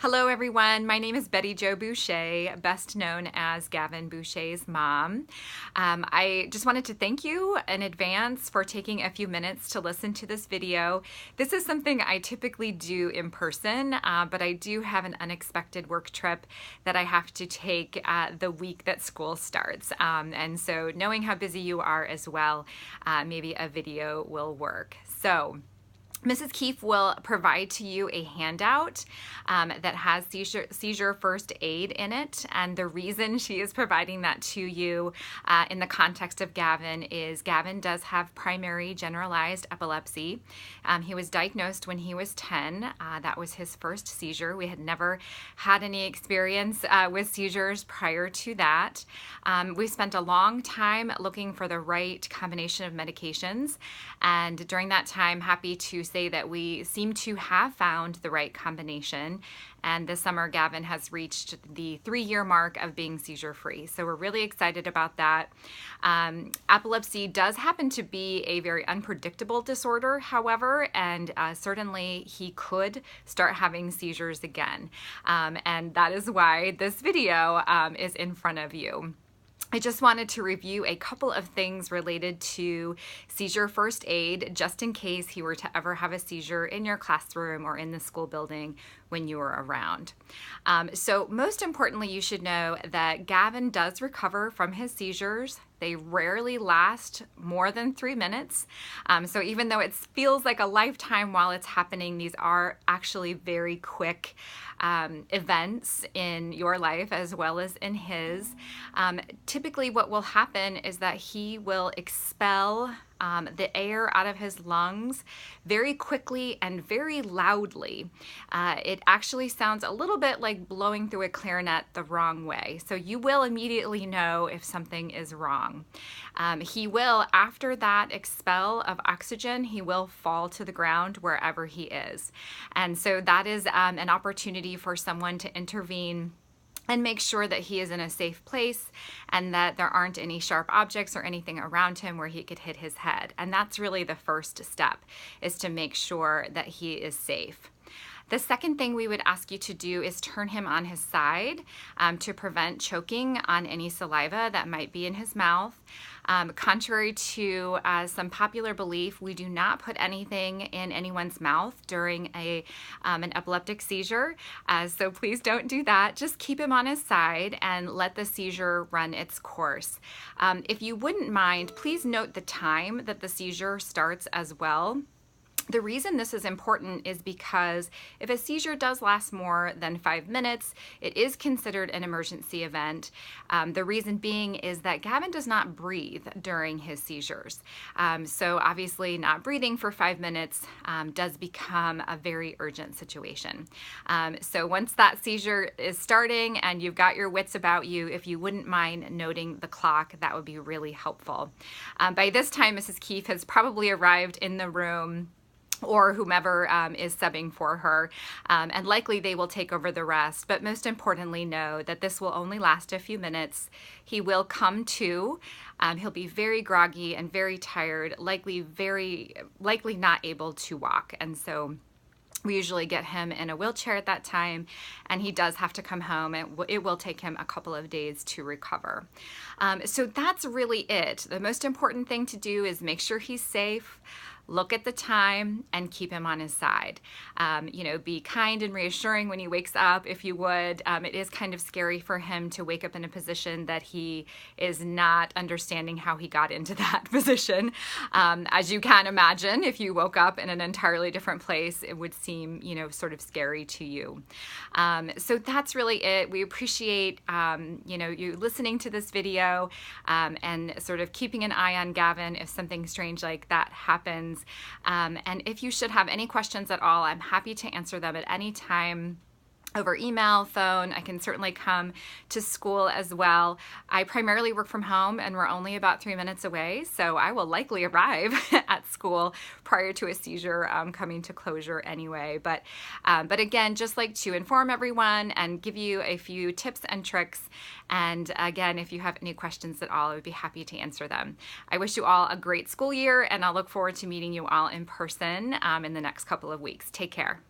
Hello everyone, my name is Betty Jo Boucher, best known as Gavin Boucher's mom. I just wanted to thank you in advance for taking a few minutes to listen to this video. This is something I typically do in person, but I do have an unexpected work trip that I have to take the week that school starts. And so knowing how busy you are as well, maybe a video will work. So Mrs. Keefe will provide to you a handout that has seizure first aid in it, and the reason she is providing that to you in the context of Gavin is Gavin does have primary generalized epilepsy. He was diagnosed when he was 10. That was his first seizure. We had never had any experience with seizures prior to that. We spent a long time looking for the right combination of medications, and during that time, happy to say that we seem to have found the right combination, and this summer Gavin has reached the 3-year mark of being seizure-free. So we're really excited about that. Epilepsy does happen to be a very unpredictable disorder, however, and certainly he could start having seizures again. And that is why this video is in front of you. I just wanted to review a couple of things related to seizure first aid, just in case he were to ever have a seizure in your classroom or in the school building when you were around. So most importantly, you should know that Gavin does recover from his seizures. They rarely last more than 3 minutes. So even though it feels like a lifetime while it's happening, these are actually very quick events in your life as well as in his. Typically what will happen is that he will expel the air out of his lungs very quickly and very loudly. It actually sounds a little bit like blowing through a clarinet the wrong way. So you will immediately know if something is wrong. He will, after that expel of oxygen, he will fall to the ground wherever he is. And so that is an opportunity for someone to intervene and make sure that he is in a safe place and that there aren't any sharp objects or anything around him where he could hit his head. And that's really the first step, is to make sure that he is safe. The second thing we would ask you to do is turn him on his side to prevent choking on any saliva that might be in his mouth. Contrary to some popular belief, we do not put anything in anyone's mouth during an epileptic seizure, so please don't do that. Just keep him on his side and let the seizure run its course. If you wouldn't mind, please note the time that the seizure starts as well. The reason this is important is because if a seizure does last more than 5 minutes, it is considered an emergency event. The reason being is that Gavin does not breathe during his seizures. So obviously not breathing for 5 minutes does become a very urgent situation. So once that seizure is starting and you've got your wits about you, if you wouldn't mind noting the clock, that would be really helpful. By this time, Mrs. Keefe has probably arrived in the room, or whomever is subbing for her, and likely they will take over the rest. But most importantly, know that this will only last a few minutes. He will come to. He'll be very groggy and very tired, likely not able to walk. And so we usually get him in a wheelchair at that time, and he does have to come home, and it will take him a couple of days to recover. So that's really it. The most important thing to do is make sure he's safe, look at the time, and keep him on his side. Be kind and reassuring when he wakes up, if you would. It is kind of scary for him to wake up in a position that he is not understanding how he got into that position. As you can imagine, if you woke up in an entirely different place, it would seem, sort of scary to you. So that's really it. We appreciate, you listening to this video and sort of keeping an eye on Gavin if something strange like that happens. And if you should have any questions at all, I'm happy to answer them at any time over email, phone. I can certainly come to school as well. I primarily work from home, and we're only about 3 minutes away, so I will likely arrive at school prior to a seizure coming to closure anyway. But again, just like to inform everyone and give you a few tips and tricks. And again, if you have any questions at all, I would be happy to answer them. I wish you all a great school year, and I'll look forward to meeting you all in person in the next couple of weeks. Take care.